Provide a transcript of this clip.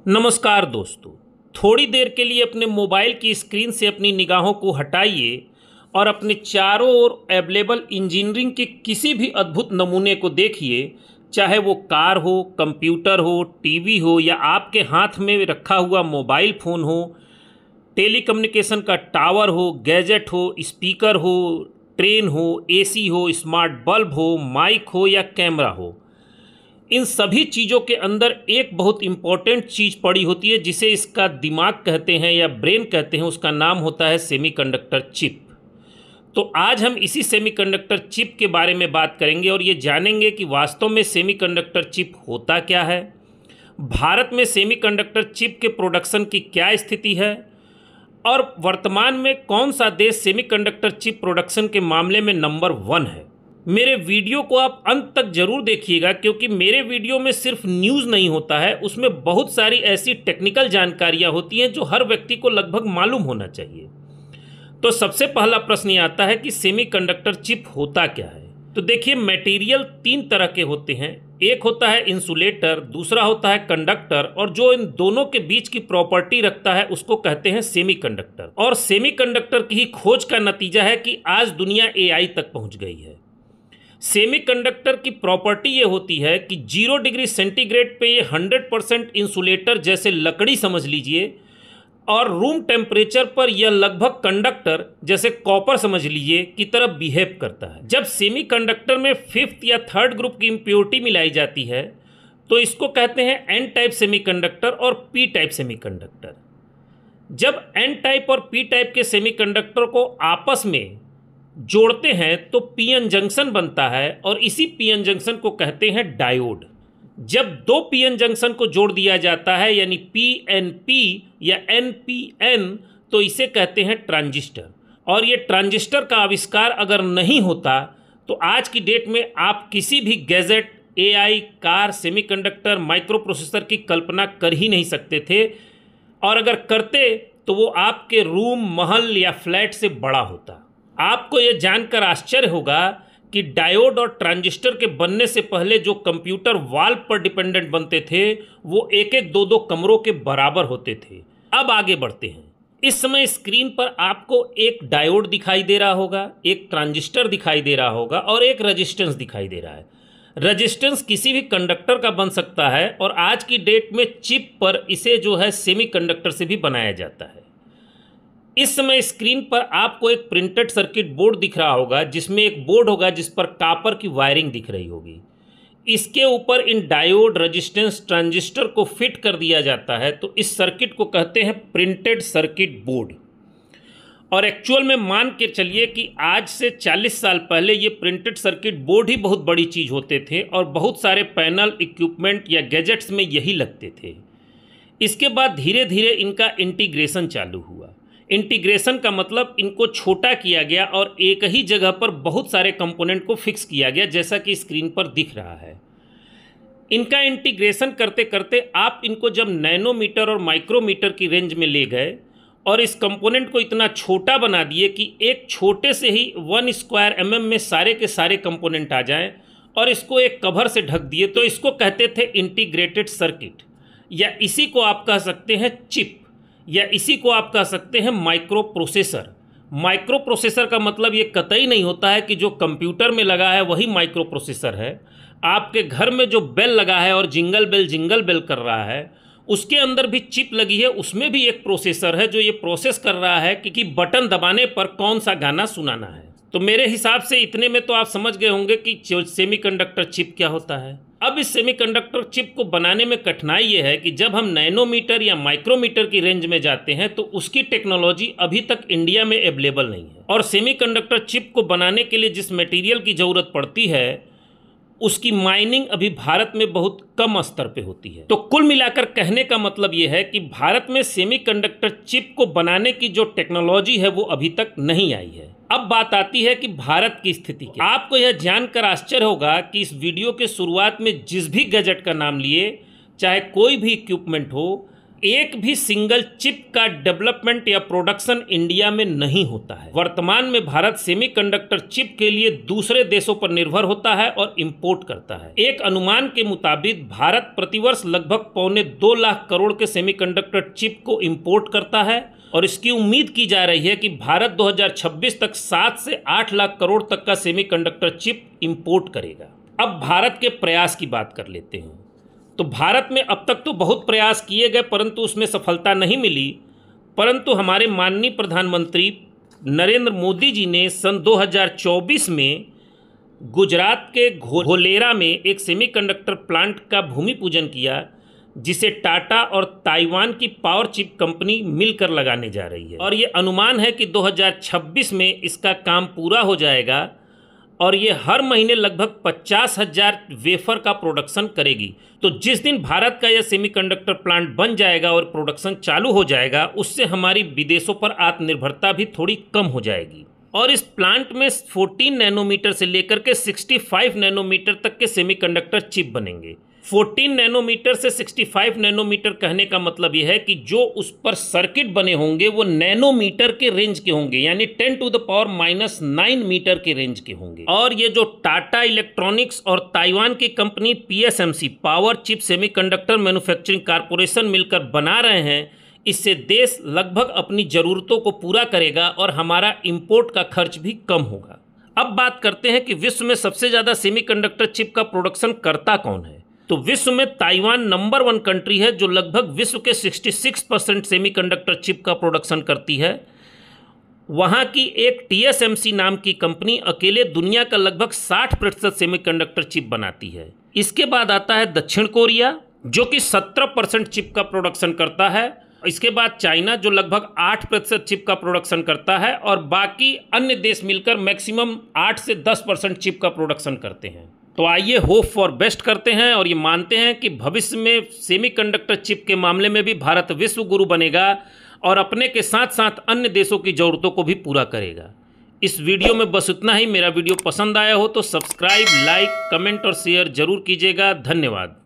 नमस्कार दोस्तों। थोड़ी देर के लिए अपने मोबाइल की स्क्रीन से अपनी निगाहों को हटाइए और अपने चारों ओर अवेलेबल इंजीनियरिंग के किसी भी अद्भुत नमूने को देखिए। चाहे वो कार हो, कंप्यूटर हो, टीवी हो या आपके हाथ में रखा हुआ मोबाइल फ़ोन हो, टेलीकम्युनिकेशन का टावर हो, गैजेट हो, स्पीकर हो, ट्रेन हो, एसी हो, स्मार्ट बल्ब हो, माइक हो या कैमरा हो। इन सभी चीज़ों के अंदर एक बहुत इम्पॉर्टेंट चीज़ पड़ी होती है जिसे इसका दिमाग कहते हैं या ब्रेन कहते हैं। उसका नाम होता है सेमीकंडक्टर चिप। तो आज हम इसी सेमीकंडक्टर चिप के बारे में बात करेंगे और ये जानेंगे कि वास्तव में सेमीकंडक्टर चिप होता क्या है, भारत में सेमीकंडक्टर चिप के प्रोडक्शन की क्या स्थिति है और वर्तमान में कौन सा देश सेमीकंडक्टर चिप प्रोडक्शन के मामले में नंबर 1 है। मेरे वीडियो को आप अंत तक जरूर देखिएगा क्योंकि मेरे वीडियो में सिर्फ न्यूज़ नहीं होता है, उसमें बहुत सारी ऐसी टेक्निकल जानकारियां होती हैं जो हर व्यक्ति को लगभग मालूम होना चाहिए। तो सबसे पहला प्रश्न ये आता है कि सेमीकंडक्टर चिप होता क्या है। तो देखिए, मटेरियल 3 तरह के होते हैं। एक होता है इंसुलेटर, दूसरा होता है कंडक्टर और जो इन दोनों के बीच की प्रॉपर्टी रखता है उसको कहते हैं सेमीकंडक्टर। और सेमीकंडक्टर की ही खोज का नतीजा है कि आज दुनिया AI तक पहुंच गई है। सेमीकंडक्टर की प्रॉपर्टी ये होती है कि 0 डिग्री सेंटीग्रेड पे ये 100% इंसुलेटर जैसे लकड़ी समझ लीजिए और रूम टेम्परेचर पर यह लगभग कंडक्टर जैसे कॉपर समझ लीजिए की तरह बिहेव करता है। जब सेमीकंडक्टर में 5th या 3rd ग्रुप की इम्प्योरिटी मिलाई जाती है तो इसको कहते हैं एन टाइप सेमीकंडक्टर और पी टाइप सेमीकंडक्टर। जब एन टाइप और पी टाइप के सेमीकंडक्टर को आपस में जोड़ते हैं तो पीएन जंक्शन बनता है और इसी पीएन जंक्शन को कहते हैं डायोड। जब 2 पीएन जंक्शन को जोड़ दिया जाता है यानी पीएनपी या एनपीएन तो इसे कहते हैं ट्रांजिस्टर। और ये ट्रांजिस्टर का आविष्कार अगर नहीं होता तो आज की डेट में आप किसी भी gadget, AI, car, semiconductor, micro processor की कल्पना कर ही नहीं सकते थे और अगर करते तो वो आपके रूम, महल या फ्लैट से बड़ा होता। आपको यह जानकर आश्चर्य होगा कि डायोड और ट्रांजिस्टर के बनने से पहले जो कंप्यूटर वाल्व पर डिपेंडेंट बनते थे वो 1-1, 2-2 कमरों के बराबर होते थे। अब आगे बढ़ते हैं। इस समय स्क्रीन पर आपको एक डायोड दिखाई दे रहा होगा, एक ट्रांजिस्टर दिखाई दे रहा होगा और एक रेजिस्टेंस दिखाई दे रहा है। रेजिस्टेंस किसी भी कंडक्टर का बन सकता है और आज की डेट में चिप पर इसे जो है सेमीकंडक्टर से भी बनाया जाता है। इस समय स्क्रीन पर आपको एक प्रिंटेड सर्किट बोर्ड दिख रहा होगा जिसमें एक बोर्ड होगा जिस पर कॉपर की वायरिंग दिख रही होगी। इसके ऊपर इन डायोड, रेजिस्टेंस, ट्रांजिस्टर को फिट कर दिया जाता है तो इस सर्किट को कहते हैं प्रिंटेड सर्किट बोर्ड। और एक्चुअल में मान के चलिए कि आज से 40 साल पहले ये प्रिंटेड सर्किट बोर्ड ही बहुत बड़ी चीज़ होते थे और बहुत सारे पैनल, इक्विपमेंट या गैजेट्स में यही लगते थे। इसके बाद धीरे धीरे इनका इंटीग्रेशन चालू हुआ। इंटीग्रेशन का मतलब इनको छोटा किया गया और एक ही जगह पर बहुत सारे कंपोनेंट को फिक्स किया गया जैसा कि स्क्रीन पर दिख रहा है। इनका इंटीग्रेशन करते करते आप इनको जब नैनोमीटर और माइक्रोमीटर की रेंज में ले गए और इस कंपोनेंट को इतना छोटा बना दिए कि एक छोटे से ही 1 स्क्वायर mm में सारे के सारे कंपोनेंट आ जाएं और इसको एक कवर से ढक दिए तो इसको कहते थे इंटीग्रेटेड सर्किट या इसी को आप कह सकते हैं चिप या इसी को आप कह सकते हैं माइक्रो प्रोसेसर। माइक्रो प्रोसेसर का मतलब ये कतई नहीं होता है कि जो कंप्यूटर में लगा है वही माइक्रो प्रोसेसर है। आपके घर में जो बेल लगा है और जिंगल बेल कर रहा है उसके अंदर भी चिप लगी है, उसमें भी एक प्रोसेसर है जो ये प्रोसेस कर रहा है कि बटन दबाने पर कौन सा गाना सुनाना है। तो मेरे हिसाब से इतने में तो आप समझ गए होंगे कि सेमीकंडक्टर चिप क्या होता है। अब इस सेमीकंडक्टर चिप को बनाने में कठिनाई ये है कि जब हम नैनोमीटर या माइक्रोमीटर की रेंज में जाते हैं तो उसकी टेक्नोलॉजी अभी तक इंडिया में अवेलेबल नहीं है और सेमीकंडक्टर चिप को बनाने के लिए जिस मटेरियल की ज़रूरत पड़ती है उसकी माइनिंग अभी भारत में बहुत कम स्तर पे होती है। तो कुल मिलाकर कहने का मतलब ये है कि भारत में सेमीकंडक्टर चिप को बनाने की जो टेक्नोलॉजी है वो अभी तक नहीं आई है। अब बात आती है कि भारत की स्थिति की। आपको यह जानकर आश्चर्य होगा कि इस वीडियो के शुरुआत में जिस भी गैजेट का नाम लिए, चाहे कोई भी इक्विपमेंट हो, एक भी सिंगल चिप का डेवलपमेंट या प्रोडक्शन इंडिया में नहीं होता है। वर्तमान में भारत सेमीकंडक्टर चिप के लिए दूसरे देशों पर निर्भर होता है और इंपोर्ट करता है। एक अनुमान के मुताबिक भारत प्रतिवर्ष लगभग 1.25 लाख करोड़ के सेमीकंडक्टर चिप को इंपोर्ट करता है और इसकी उम्मीद की जा रही है कि भारत 2026 तक 7 से 8 लाख करोड़ तक का सेमीकंडक्टर चिप इंपोर्ट करेगा। अब भारत के प्रयास की बात कर लेते हैं। तो भारत में अब तक तो बहुत प्रयास किए गए परंतु उसमें सफलता नहीं मिली, परंतु हमारे माननीय प्रधानमंत्री नरेंद्र मोदी जी ने सन 2024 में गुजरात के घोलेरा में एक सेमीकंडक्टर प्लांट का भूमि पूजन किया, जिसे टाटा और ताइवान की पावर चिप कंपनी मिलकर लगाने जा रही है। और ये अनुमान है कि 2026 में इसका काम पूरा हो जाएगा और ये हर महीने लगभग 50,000 वेफर का प्रोडक्शन करेगी। तो जिस दिन भारत का यह सेमीकंडक्टर प्लांट बन जाएगा और प्रोडक्शन चालू हो जाएगा, उससे हमारी विदेशों पर आत्मनिर्भरता भी थोड़ी कम हो जाएगी। और इस प्लांट में 14 नैनोमीटर से लेकर के 65 नैनोमीटर तक के सेमीकंडक्टर चिप बनेंगे। 14 नैनोमीटर से 65 नैनोमीटर कहने का मतलब यह है कि जो उस पर सर्किट बने होंगे वो नैनोमीटर के रेंज के होंगे, यानी 10⁻⁹ मीटर के रेंज के होंगे। और ये जो टाटा इलेक्ट्रॉनिक्स और ताइवान की company PSMC power chip semiconductor manufacturing corporation मिलकर बना रहे हैं, इससे देश लगभग अपनी ज़रूरतों को पूरा करेगा और हमारा इंपोर्ट का खर्च भी कम होगा। अब बात करते हैं कि विश्व में सबसे ज़्यादा सेमीकंडक्टर चिप का प्रोडक्शन करता कौन है। तो विश्व में ताइवान नंबर 1 कंट्री है जो लगभग विश्व के 66% सेमीकंडक्टर चिप का प्रोडक्शन करती है। वहाँ की एक TSMC नाम की कंपनी अकेले दुनिया का लगभग 60% सेमीकंडक्टर चिप बनाती है। इसके बाद आता है दक्षिण कोरिया जो कि 17% चिप का प्रोडक्शन करता है। इसके बाद चाइना जो लगभग 8% चिप का प्रोडक्शन करता है और बाकी अन्य देश मिलकर मैक्सिमम 8 से 10% चिप का प्रोडक्शन करते हैं। तो आइए होप फॉर बेस्ट करते हैं और ये मानते हैं कि भविष्य में सेमीकंडक्टर चिप के मामले में भी भारत विश्व गुरु बनेगा और अपने के साथ साथ अन्य देशों की ज़रूरतों को भी पूरा करेगा। इस वीडियो में बस इतना ही। मेरा वीडियो पसंद आया हो तो सब्सक्राइब, लाइक, कमेंट और शेयर जरूर कीजिएगा। धन्यवाद।